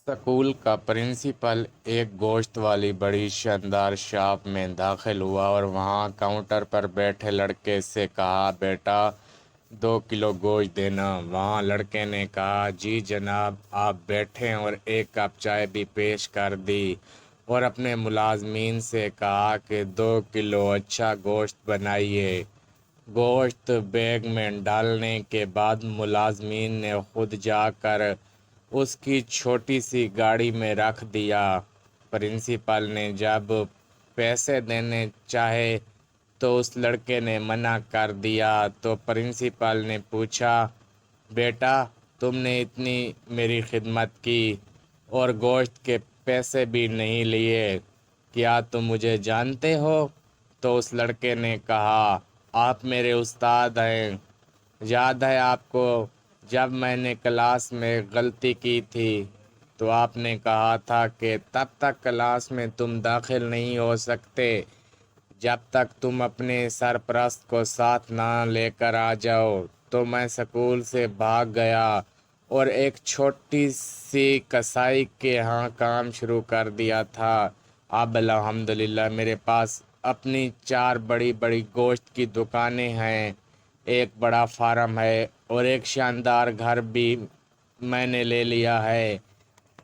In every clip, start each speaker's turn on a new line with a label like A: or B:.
A: School का principal एक गोश्त वाली बड़ी शानदार शॉप में दाखिल हुआ और वहाँ काउंटर पर बैठे लड़के से कहा, बेटा 2 किलो गोश्त देना। वहाँ लड़के ने कहा, जी जनाब। आप बैठे और एक कप चाय भी पेश कर दी और अपने मुलाजमीन से कहा कि 2 किलो अच्छा गोश्त बनाइए। गोश्त बैग में डालने के बाद मुलाजमीन ने खुद जाकर उसकी छोटी सी गाड़ी में रख दिया। प्रिंसिपल ने जब पैसे देने चाहे तो उस लड़के ने मना कर दिया तो प्रिंसिपल ने पूछा, बेटा तुमने इतनी मेरी खिदमत की और गोश्त के पैसे भी नहीं लिए, क्या तुम मुझे जानते हो? तो उस लड़के ने कहा, आप मेरे उस्ताद हैं। याद है आपको जब मैंने क्लास में गलती की थी तो आपने कहा था कि तब तक क्लास में तुम दाखिल नहीं हो सकते जब तक तुम अपने सरपरस्त को साथ ना लेकर आ जाओ। तो मैं स्कूल से भाग गया और एक छोटी सी कसाई के यहाँ काम शुरू कर दिया था। अब अल्हम्दुलिल्लाह मेरे पास अपनी 4 बड़ी बड़ी गोश्त की दुकानें हैं, एक बड़ा फार्म है और एक शानदार घर भी मैंने ले लिया है।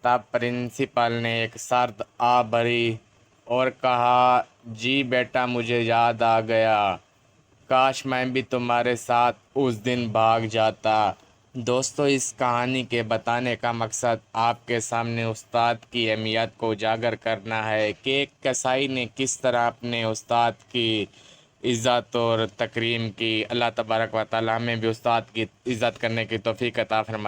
A: तब प्रिंसिपल ने एक शर्त आ भरी और कहा, जी बेटा मुझे याद आ गया, काश मैं भी तुम्हारे साथ उस दिन भाग जाता। दोस्तों, इस कहानी के बताने का मकसद आपके सामने उस्ताद की अहमियत को उजागर करना है कि एक कसाई ने किस तरह अपने उस्ताद की इज़्ज़त और तकरीम की। अल्लाह तबारक व तआला हमें भी उस्ताद की इज़्ज़त करने की तौफीक अता फरमाए।